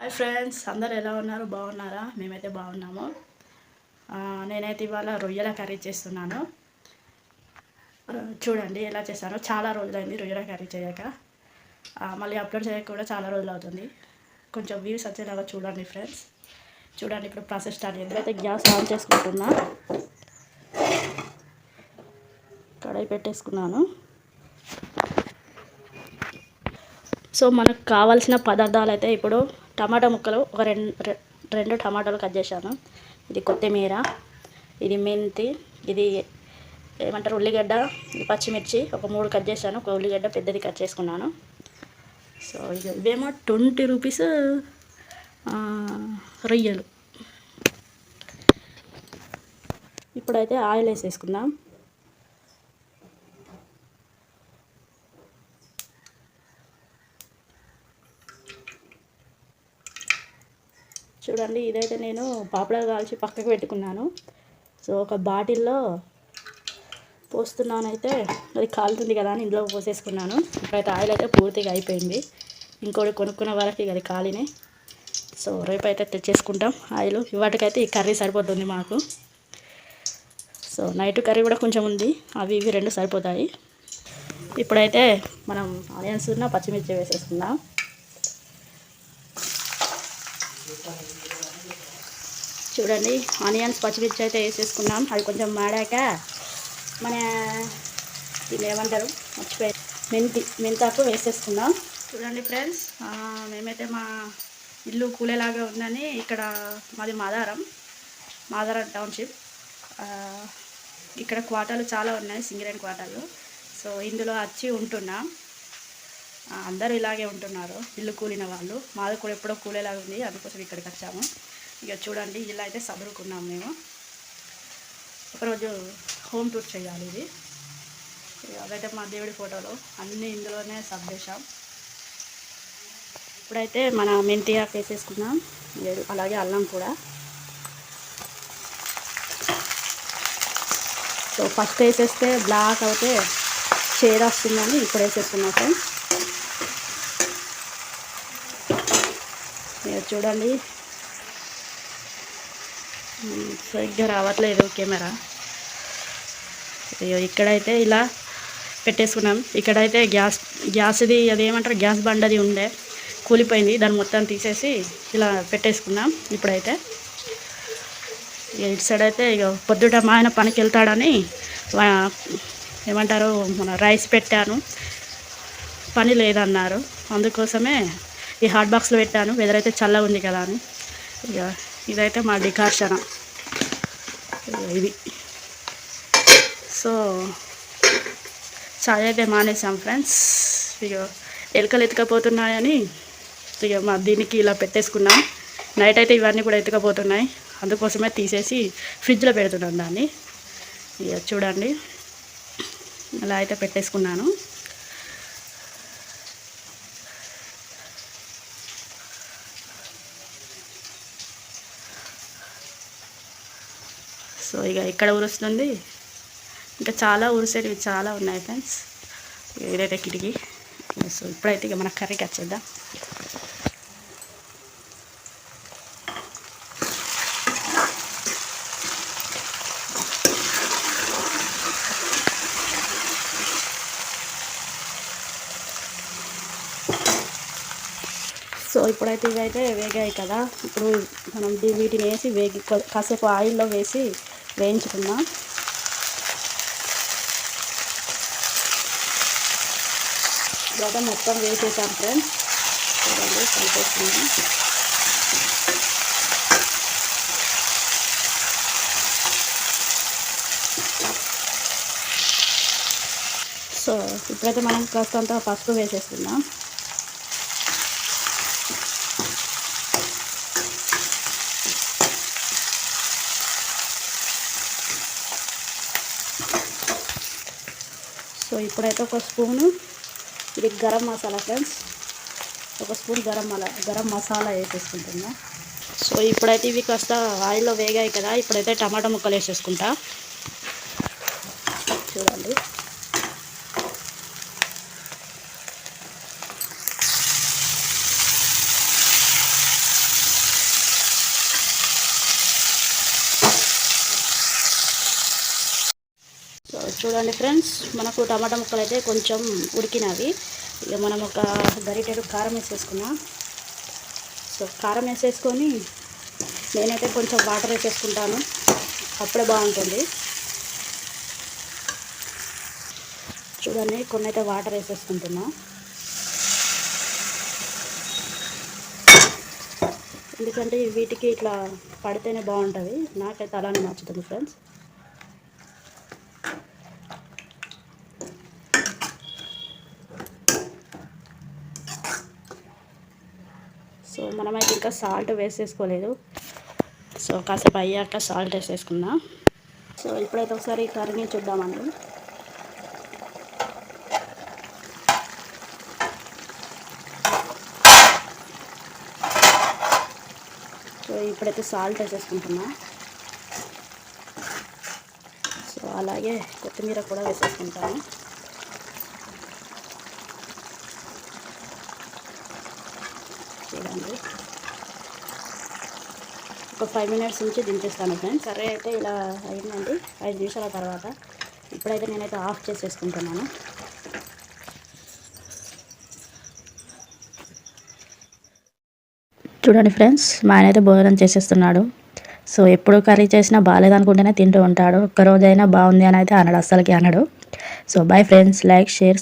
Hi friends, అందరు ఎలా ఉన్నారు? బాగున్నారా? మేమైతే బాగున్నాము. నేనైతే ఇవాళ రొయ్యల కర్రీ చేస్తున్నాను. చూడండి ఎలా చేస్తానో. చాలా రోజులైంది రొయ్యల కర్రీ చేయక. మళ్ళీ అప్లోడ్ చేయక కూడా చాలా రోజులు అవుతుంది. కొంచెం వ్యూస్ వచ్చేలాగా చూడండి ఫ్రెండ్స్. చూడండి, ఇప్పుడు ప్రాసెస్ స్టార్ట్ చేద్దాం. అయితే గ్యాస్ ఆన్ చేసుకుంటున్నా. కడాయి పెట్టేసుకున్నాను. సో మనకు కావాల్సిన పదార్థాలు అయితే ఇప్పుడు టమాటా ముక్కలు ఒక రెండు టమాటాలు కట్ చేశాను. ఇది కొత్తిమీర, ఇది మెంతి, ఇది ఏమంటారు ఉల్లిగడ్డ, ఇది పచ్చిమిర్చి ఒక 3 కట్ చేశాను. ఒక ఉల్లిగడ్డ పెద్దది కట్ చేసుకున్నాను. సో ఇవేమో 20 రూపీస్ రొయ్యలు. ఇప్పుడైతే ఆయిల్ వేసేసుకుందాం. చూడండి, ఇదైతే నేను పాపడా కాల్చి పక్కకు పెట్టుకున్నాను. సో ఒక బాటిల్లో పోస్తున్నాను. అయితే అది కాలుతుంది కదా అని ఇందులో పోసేసుకున్నాను. ఇప్పుడైతే ఆయిల్ అయితే పూర్తిగా అయిపోయింది. ఇంకోటి కొనుక్కున్న వాళ్ళకి అది కాలినే. సో రేపు అయితే తెచ్చేసుకుంటాం ఆయిల్. ఇవాటికైతే ఈ కర్రీ సరిపోతుంది మాకు. సో నైట్ కర్రీ కూడా కొంచెం ఉంది, అవి ఇవి 2 సరిపోతాయి. ఇప్పుడైతే మనం ఆనియన్స్ ఉన్న పచ్చిమిర్చి వేసేసుకుందాం. చూడండి, ఆనియన్స్ పచ్చిమిర్చి అయితే వేసేసుకున్నాం. అవి కొంచెం మాడాక మన దీన్ని ఏమంటారు మర్చిపోయి మెంతాకు వేసేసుకుందాం. చూడండి ఫ్రెండ్స్, మేమైతే మా ఇల్లు కూలేలాగా ఉందని ఇక్కడ మాది మాదారం టౌన్షిప్. ఇక్కడ క్వార్టర్లు చాలా ఉన్నాయి, సింగరేణి క్వార్టర్లు. సో ఇందులో వచ్చి ఉంటున్నాం. అందరూ ఇలాగే ఉంటున్నారు, ఇల్లు కూలిన వాళ్ళు. మాది కూడా ఎప్పుడో కూలేలాగా ఉంది, అందుకోసం ఇక్కడికి వచ్చాము. ఇక చూడండి, ఇలా అయితే సదురుకున్నాం మేము. ఒకరోజు హోమ్ టూర్ చేయాలి. ఇది అదైతే మా దేవుడి ఫోటోలు అన్నీ ఇందులోనే సర్దేశాం. ఇప్పుడైతే మన మెంతి ఆకు వేసేసుకున్నాం, అలాగే అల్లం కూడా. సో ఫస్ట్ వేసేస్తే బ్లాక్ అయితే షేడ్ వస్తుందని ఇప్పుడు వేసేస్తున్నాం ఫ్రెండ్స్. చూడండి, సరిగ్గా రావట్లేదు కెమెరా. ఇక్కడైతే ఇలా పెట్టేసుకున్నాం. ఇక్కడైతే గ్యాస్ది అదేమంటారు గ్యాస్ బండది ఉండే, కూలిపోయింది. దాన్ని మొత్తం తీసేసి ఇలా పెట్టేసుకున్నాం. ఇప్పుడైతే ఇటు సైడ్ అయితే ఇక పొద్దుట మా ఆయన పనికి వెళ్తాడని ఏమంటారు మన రైస్ పెట్టాను. పని లేదన్నారు, అందుకోసమే ఈ హాట్ బాక్స్లో పెట్టాను. వెదర్ అయితే చల్లగా ఉంది కదా అని. ఇక ఇదైతే మా డికార్షన్ ఇది. సో చాయ్ అయితే మానేసాం ఫ్రెండ్స్. ఇక ఎలుకలు ఎత్తుకపోతున్నాయని ఇక మా దీనికి ఇలా పెట్టేసుకున్నాం. నైట్ అయితే ఇవన్నీ కూడా ఎత్తుకపోతున్నాయి, అందుకోసమే తీసేసి ఫ్రిడ్జ్లో పెడుతున్నాను దాన్ని. ఇక చూడండి, అలా అయితే పెట్టేసుకున్నాను. సో ఇక ఇక్కడ ఉరుస్తుంది, ఇంకా చాలా ఉరిసేటివి చాలా ఉన్నాయి ఫ్రెండ్స్. ఇదైతే కిటికీ. సో ఇప్పుడైతే ఇక మన కర్రీకి వచ్చేద్దాం. సో ఇప్పుడైతే ఇవైతే వేగాయి కదా, ఇప్పుడు మనం వీటిని వేసి కాసేపు ఆయిల్లో వేసి వేయించుకుందాం. ఇప్పుడైతే మొత్తం వేసేసాం ఫ్రెండ్స్. చూడండి, కలిపేసుకుందాం. సో ఇప్పుడైతే మనం కాస్తంత పసుపు వేసేసుకుందాం. సో ఇప్పుడైతే ఒక స్పూను ఇది గరం మసాలా ఫ్రెండ్స్, ఒక స్పూన్ గరం మసాలా వేసేసుకుంటున్నా. సో ఇప్పుడైతే ఇవి కాస్త ఆయిల్లో వేగాయి కదా, ఇప్పుడైతే టమాటా ముక్కలు వేసేసుకుంటా. చూడండి, చూడండి ఫ్రెండ్స్, మనకు టమాటా ముక్కలు అయితే కొంచెం ఉడికినవి. ఇక మనం ఒక గరిటెడు కారం వేసేసుకున్నాం. సో కారం వేసేసుకొని నేనైతే కొంచెం వాటర్ వేసేసుకుంటాను, అప్పుడే బాగుంటుంది. చూడండి, కొన్ని అయితే వాటర్ వేసేసుకుంటున్నా, ఎందుకంటే వీటికి ఇట్లా పడితేనే బాగుంటుంది. నాకైతే అలానే నచ్చుతుంది ఫ్రెండ్స్. సో మనమైతే ఇంకా సాల్ట్ వేసేసుకోలేదు. సో కాసేపు అయ్యాక సాల్ట్ వేసేసుకుందాం. సో ఇప్పుడైతే ఒకసారి కర్రీని చూద్దామండి. సో ఇప్పుడైతే సాల్ట్ వేసేసుకుంటున్నా. సో అలాగే కొత్తిమీర కూడా వేసేసుకుంటాను. చూడండి, ఒక 5 మినిట్స్ నుంచి దించేస్తాను ఫ్రెండ్స్. కర్రీ అయితే ఇలా అయిందండి 5 నిమిషాల తర్వాత. ఇప్పుడైతే నేనైతే ఆఫ్ చేసేసుకుంటున్నాను. చూడండి ఫ్రెండ్స్, మా ఆయన అయితే భోజనం చేసేస్తున్నాడు. సో ఎప్పుడు కర్రీ చేసినా బాగాలేదనుకుంటేనే తింటూ ఉంటాడు. ఒక్కరోజైనా బాగుంది అని అయితే అనడు, అస్సలకి అనడు. So bye friends, like, share.